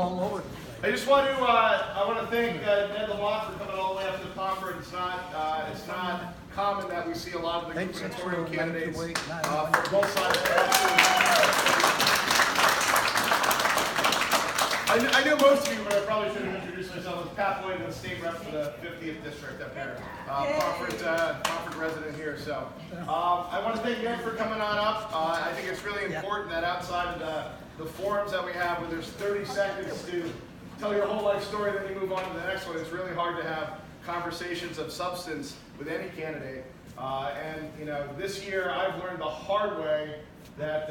all over. I just want to I want to thank Ned Lamont for coming all the way up to the Pomfret. It's not common that we see a lot of the gubernatorial candidates from both sides of the house. I know most of you, but I probably should have introduced myself as Pat Boyd, the state rep for the 50th district up here. Pomfret resident here. So I want to thank you for coming on up. I think it's really important that outside of the forums that we have, where there's 30 seconds to tell your whole life story, then you move on to the next one. It's really hard to have conversations of substance with any candidate. And you know, this year I've learned the hard way that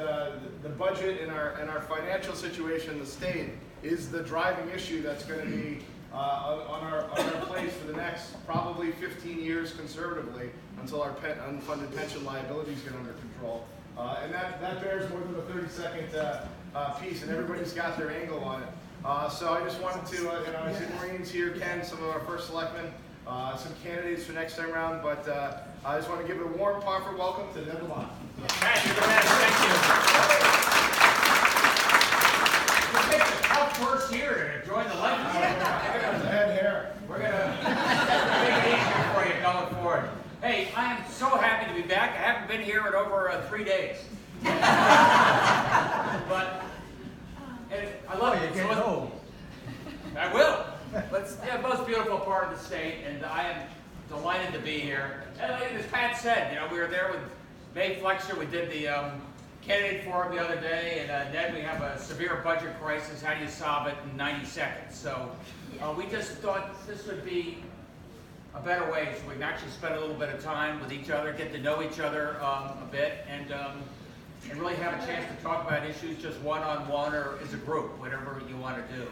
the budget and our financial situation in the state is the driving issue that's going to be on our plates for the next probably 15 years conservatively until our unfunded pension liabilities get under control. And that bears more than a 30-second piece, and everybody's got their angle on it. So I just wanted to, I see Maureen's here, Ken, some of our first selectmen, some candidates for next time around, but I just want to give it a warm Pomfret welcome to Ned Lamont. Thank you. You picked a tough first year to join the legislature. Head hair. We're going to make it easier for you going forward. Hey, I am so happy to be back. I haven't been here in over 3 days. But I love it. You're getting old. I will. But it's the most beautiful part of the state, and I am delighted to be here. And like as Pat said, you know, we were there with May Flexer. We did the candidate forum the other day, and Ned, we have a severe budget crisis. How do you solve it in 90 seconds? So we just thought this would be a better way so we can actually spend a little bit of time with each other, get to know each other a bit, and really have a chance to talk about issues just one-on-one or as a group, whatever you want to do.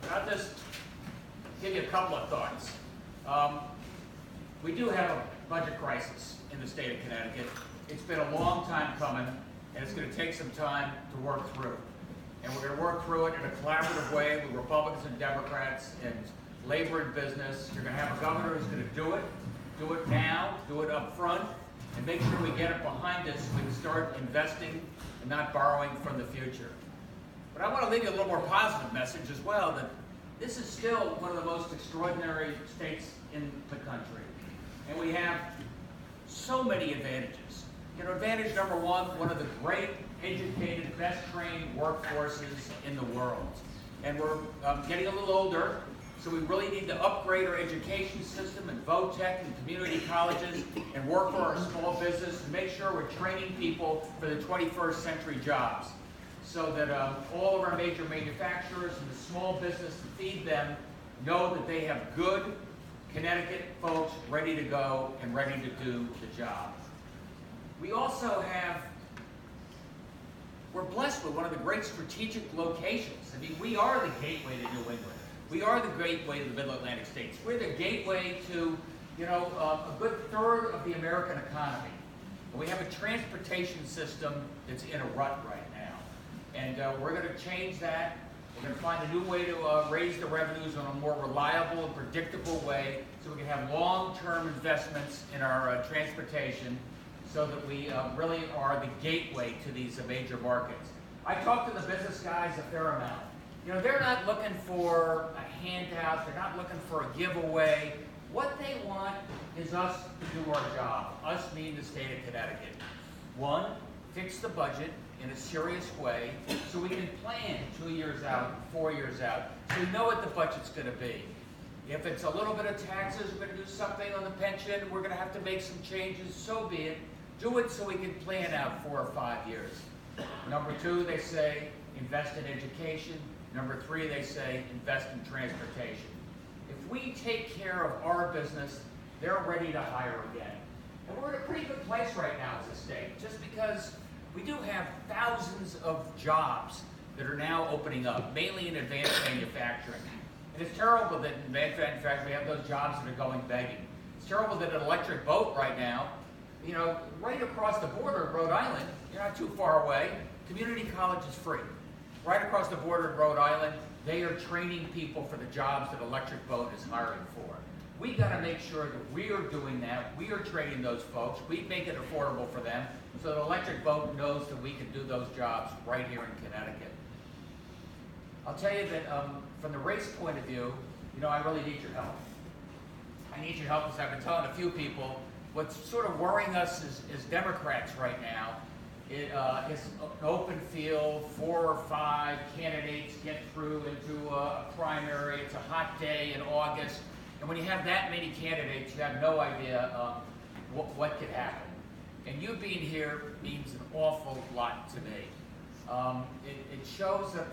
But I'll just give you a couple of thoughts. We do have a budget crisis in the state of Connecticut. It's been a long time coming, and it's going to take some time to work through. And we're going to work through it in a collaborative way with Republicans and Democrats and labor and business. You're going to have a governor who's going to do it now, do it up front, and make sure we get it behind us so we can start investing and not borrowing from the future. But I want to leave you a little more positive message as well, that this is still one of the most extraordinary states in the country. And we have so many advantages. You know, advantage number one of the great, educated, best trained workforces in the world. And we're getting a little older, so we really need to upgrade our education system and VOTEC and community colleges and work for our small business and make sure we're training people for the 21st century jobs, so that all of our major manufacturers and the small business to feed them know that they have good Connecticut folks ready to go and ready to do the job. We also we're blessed with one of the great strategic locations. I mean, we are the gateway to New England. We are the gateway to the Mid-Atlantic states. We're the gateway to, you know, a good third of the American economy. And we have a transportation system that's in a rut right now. And we're going to change that. We're going to find a new way to raise the revenues in a more reliable and predictable way so we can have long-term investments in our transportation so that we really are the gateway to these major markets. I talk to the business guys a fair amount. You know, they're not looking for a handout. They're not looking for a giveaway. What they want is us to do our job, us being the state of Connecticut. One, fix the budget in a serious way so we can plan 2 years out, 4 years out, so we know what the budget's going to be. If it's a little bit of taxes, we're going to do something on the pension, we're going to have to make some changes, so be it. Do it so we can plan out 4 or 5 years. Number two, they say, invest in education. Number three, they say, invest in transportation. If we take care of our business, they're ready to hire again. And we're in a pretty good place right now as a state, just because we do have thousands of jobs that are now opening up, mainly in advanced manufacturing. And it's terrible that in advanced manufacturing we have those jobs that are going begging. It's terrible that an electric boat right now, you know, right across the border in Rhode Island, you're not too far away, community college is free. Right across the border in Rhode Island, they are training people for the jobs that Electric Boat is hiring for. We got to make sure that we are doing that. We are training those folks. We make it affordable for them so that Electric Boat knows that we can do those jobs right here in Connecticut. I'll tell you that from the race point of view, I really need your help. I need your help because I've been telling a few people what's sort of worrying us as Democrats right now. It's an open field, 4 or 5 candidates get through into a primary. It's a hot day in August. And when you have that many candidates, you have no idea what could happen. And you being here means an awful lot to me. It shows that,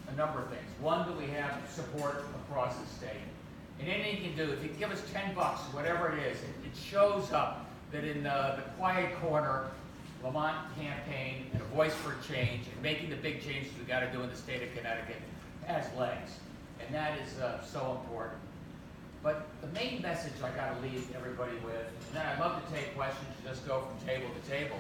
a number of things. One, that we have support across the state. And anything you can do, if you give us $10, whatever it is, it shows up that in the quiet corner, Lamont campaign and a voice for change and making the big changes we got to do in the state of Connecticut has legs. And that is so important. But the main message I got to leave everybody with, and then I'd love to take questions, just go from table to table,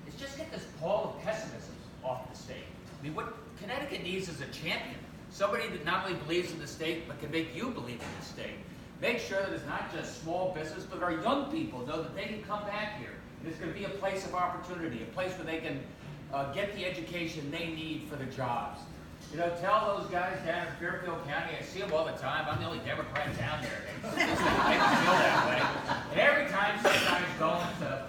is just get this pall of pessimism off the state. I mean, what Connecticut needs is a champion. Somebody that not only believes in the state, but can make you believe in the state. Make sure that it's not just small business, but our young people know that they can come back here. And it's going to be a place of opportunity, a place where they can get the education they need for the jobs. Tell those guys down in Fairfield County, I see them all the time, I'm the only Democrat down there. They just make me feel that way. And every time some guy's going to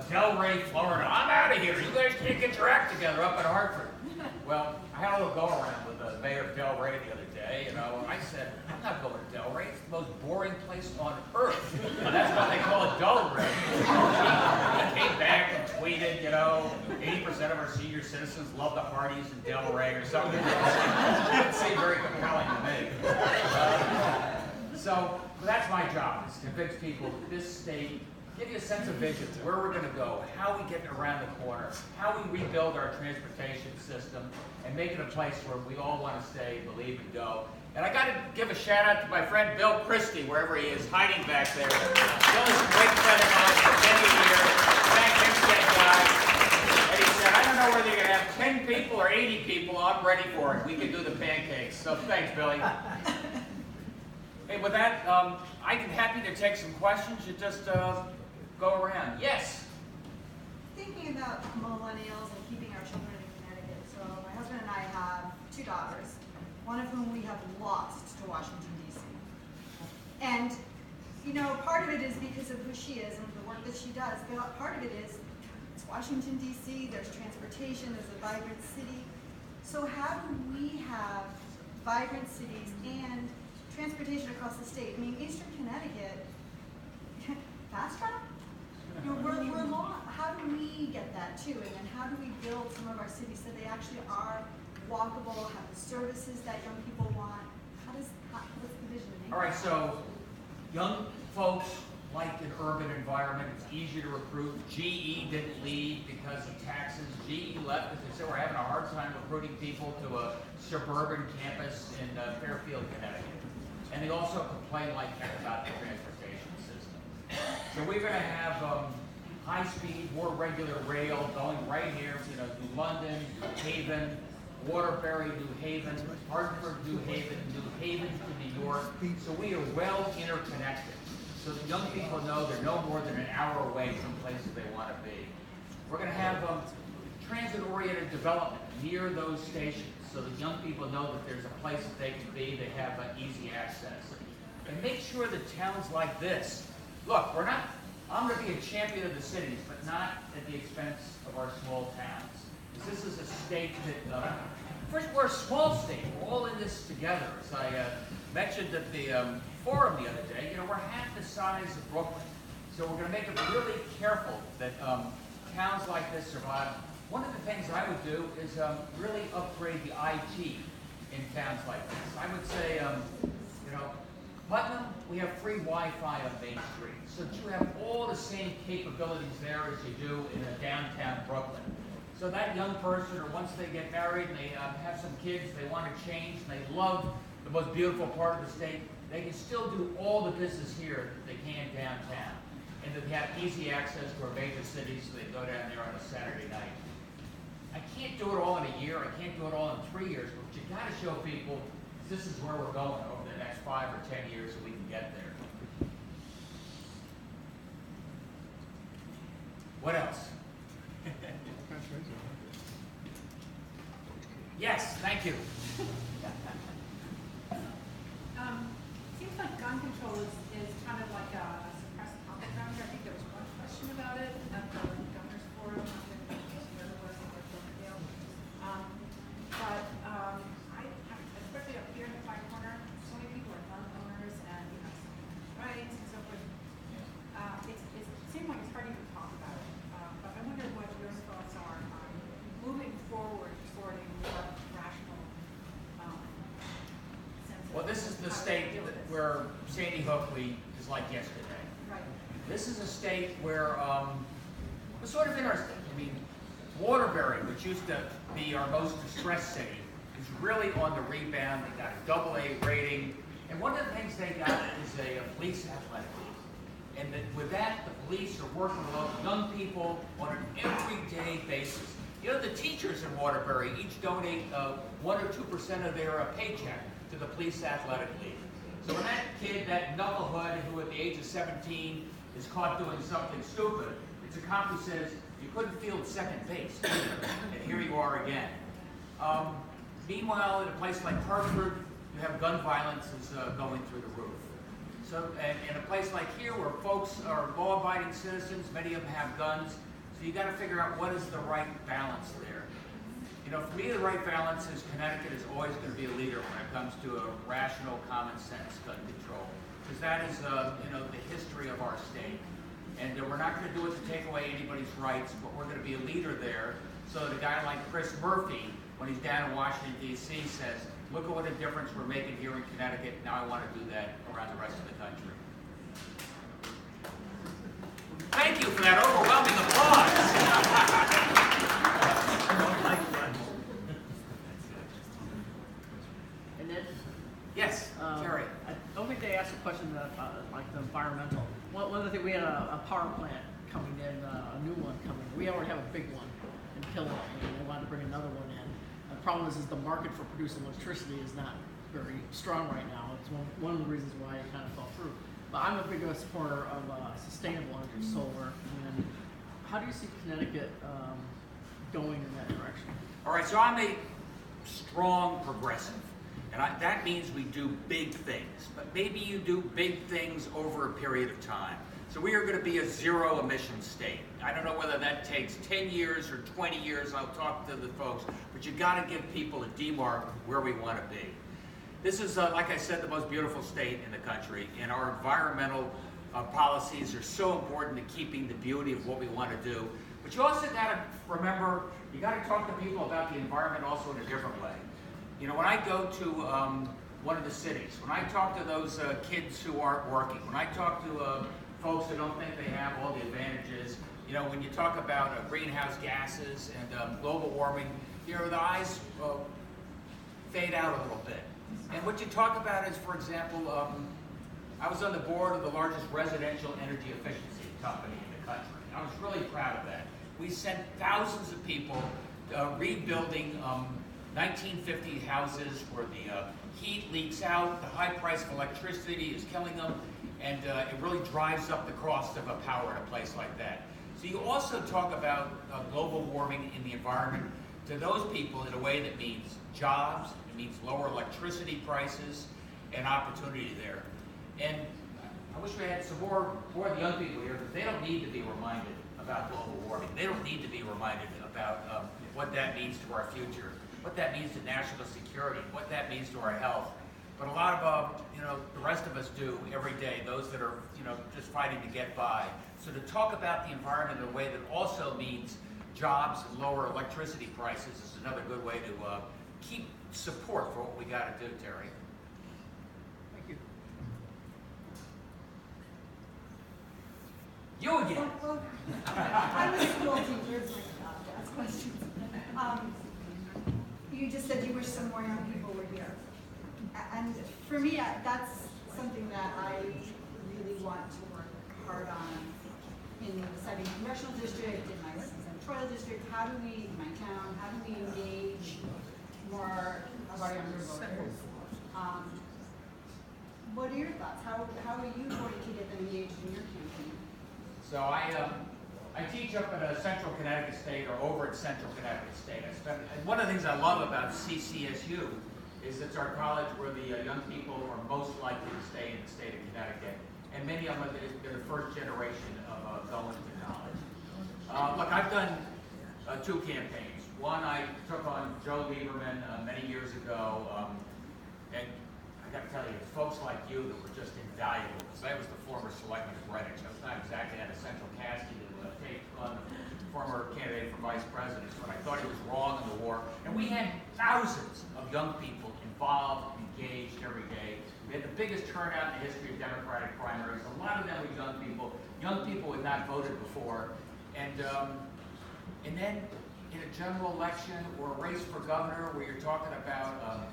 Delray, Florida, I'm out of here. You guys can't get your act together up in Hartford. Well, I had a little go-around with the mayor of Delray the other day, I said, I'm not going to Delray. It's the most boring place on earth. And that's what they call it, Delray. He came back and tweeted, 80% of our senior citizens love the Hardys in Delray or something. It didn't seem very compelling to me. So that's my job, is to convince people that this state, give you a sense of vision, where we're going to go, how we get around the corner, how we rebuild our transportation system, and make it a place where we all want to stay, believe, and go. And I got to give a shout out to my friend Bill Christie, wherever he is, hiding back there. Bill is a great friend of mine for many years. Pancakes guy. And he said, I don't know whether you're going to have 10 people or 80 people. I'm ready for it. We can do the pancakes. So thanks, Billy. Hey, with that, I'm happy to take some questions. You just go around. Yes? Thinking about millennials and keeping our children in Connecticut. So my husband and I have 2 daughters, one of whom we have lost to Washington, D.C. And, part of it is because of who she is and the work that she does. But part of it is, it's Washington, D.C., there's transportation, there's a vibrant city. So how do we have vibrant cities and transportation across the state? I mean, Eastern Connecticut, fast track? We're long. How do we get that too? And then how do we build some of our cities so they actually are walkable, have the services that young people want? What's the vision? All right, so young folks like an urban environment. It's easier to recruit. GE didn't leave because of taxes. GE left because they said we're having a hard time recruiting people to a suburban campus in Fairfield, Connecticut. And they also complain like heck about the transportation system. So we're going to have high-speed, more regular rail going right here, to London, New Haven, Waterbury, New Haven, Hartford, New Haven to New York. So we are well interconnected. So the young people know they're no more than an hour away from places they want to be. We're going to have transit-oriented development near those stations, so that young people know that there's a place that they can be, they have easy access. And make sure that towns like this, look, I'm going to be a champion of the cities, but not at the expense of our small towns. Because this is a state that, first, we're a small state, we're all in this together. As I mentioned at the forum the other day, we're half the size of Brooklyn. So we're going to make it really careful that towns like this survive. One of the things I would do is really upgrade the IT in towns like this. I would say, Putnam, we have free Wi-Fi on Main Street, so that you have all the same capabilities there as you do in downtown Brooklyn. So that young person, or once they get married and they have some kids, they want to change, and they love the most beautiful part of the state, they can still do all the business here that they can downtown. And that they have easy access to our major cities, so they go down there on a Saturday night. I can't do it all in a year, I can't do it all in 3 years, but you got to show people this is where we're going over the next 5 or 10 years so we can get there. What else? Yes, thank you. Seems like gun control is kind of like a suppressed topic around here. I think there was one question about it at the governor's forum. I don't know if there was in Philadelphia. Especially up here in the Pike Corner, so many people are gun owners and you have so many rights and so forth. It seems like it's hard to even talk about it. But I wonder what your thoughts are on moving forward toward a more rational sense of Well, this is the how to state deal with this. where Sandy Hook is like yesterday. Right. This is a state where it's sort of interesting. I mean, Waterbury, which used to be our most distressed city, is really on the rebound. They got a AA rating, and one of the things they got is a police athletic league. And with that, the police are working with local young people on an everyday basis. You know, the teachers in Waterbury each donate 1 or 2% of their paycheck to the police athletic league. So when that kid, that knucklehead who at the age of 17 is caught doing something stupid, it's a cop who says, you couldn't field second base, and here you are again. Meanwhile, in a place like Hartford, you have gun violence is going through the roof. So, and in a place like here, where folks are law-abiding citizens, many of them have guns, so you got to figure out what is the right balance there. You know, for me, the right balance is Connecticut is always going to be a leader when it comes to a rational, common sense gun control, because that is, you know, the history of our state. And we're not going to do it to take away anybody's rights, but we're going to be a leader there, so that a guy like Chris Murphy, when he's down in Washington, D.C., says, look at what a difference we're making here in Connecticut, now I want to do that around the rest of the country. Thank you for that overwhelming applause. And then, Yes, Terry. I don't think they asked a question like the environmental. One of the things, we had a power plant coming in, a new one coming. We already have a big one in Pillow, and they wanted to bring another one in. The problem is the market for producing electricity is not very strong right now. It's one of the reasons why it kind of fell through. But I'm a big supporter of sustainable energy, solar. And how do you see Connecticut going in that direction? All right, so I'm a strong progressive. And that means we do big things, but maybe you do big things over a period of time. So we are going to be a zero emission state. I don't know whether that takes 10 years or 20 years. I'll talk to the folks, but you got to give people a demarc where we want to be. This is, like I said, the most beautiful state in the country, and our environmental policies are so important to keeping the beauty of what we want to do. But you also got to remember, you got to talk to people about the environment also in a different way. You know, when I go to one of the cities, when I talk to those kids who aren't working, when I talk to folks who don't think they have all the advantages, you know, when you talk about greenhouse gases and global warming, you know, the eyes fade out a little bit. And what you talk about is, for example, I was on the board of the largest residential energy efficiency company in the country. I was really proud of that. We sent thousands of people rebuilding 1950 houses where the heat leaks out, the high price of electricity is killing them, and it really drives up the cost of power in a place like that. So you also talk about global warming in the environment to those people in a way that means jobs, it means lower electricity prices, and opportunity there. And I wish we had some more of the young people here, because they don't need to be reminded about global warming. They don't need to be reminded about what that means to our future, what that means to national security, what that means to our health. But a lot of, you know, the rest of us do every day, those that are, you know, just fighting to get by. So to talk about the environment in a way that also means jobs and lower electricity prices is another good way to keep support for what we got to do, Terry. Thank you. You again. Well, I was a school teacher, it's my job to ask questions. You just said you wish some more young people were here. And for me, that's something that I really want to work hard on in the 2nd Congressional District, in my senatorial district. How do we, in my town, how do we engage more of our younger voters? What are your thoughts? How are you going to get them engaged in your campaign? So I teach up at Central Connecticut State, or over at Central Connecticut State. And one of the things I love about CCSU is it's our college where the young people are most likely to stay in the state of Connecticut. And many of them are the first generation of going to college. Look, I've done 2 campaigns. One, I took on Joe Lieberman many years ago, and I got to tell you, it's folks like you that were just invaluable, because I was the former selectman of Greenwich. I was not exactly at a central casting to take on the former candidate for vice president, but I thought he was wrong in the war. And we had thousands of young people involved, engaged every day. We had the biggest turnout in the history of Democratic primaries. A lot of them were young people who had not voted before. And then in a general election or a race for governor where you're talking about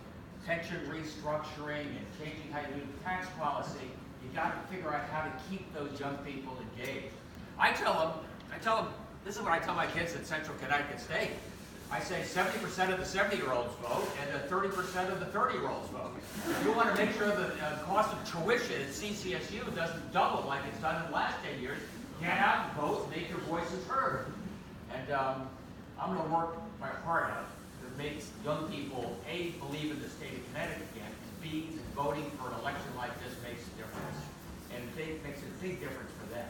pension restructuring and changing how you do tax policy, you got to figure out how to keep those young people engaged. I tell them, this is what I tell my kids at Central Connecticut State. I say 70% of the 70-year-olds vote and 30% of the 30-year-olds vote. You want to make sure the cost of tuition at CCSU doesn't double like it's done in the last 10 years. Get out and vote, make your voices heard. And I'm going to work my heart out to make young people, A, believe in the state of Connecticut again, and B, that voting for an election like this makes a difference. And it makes a big difference for them.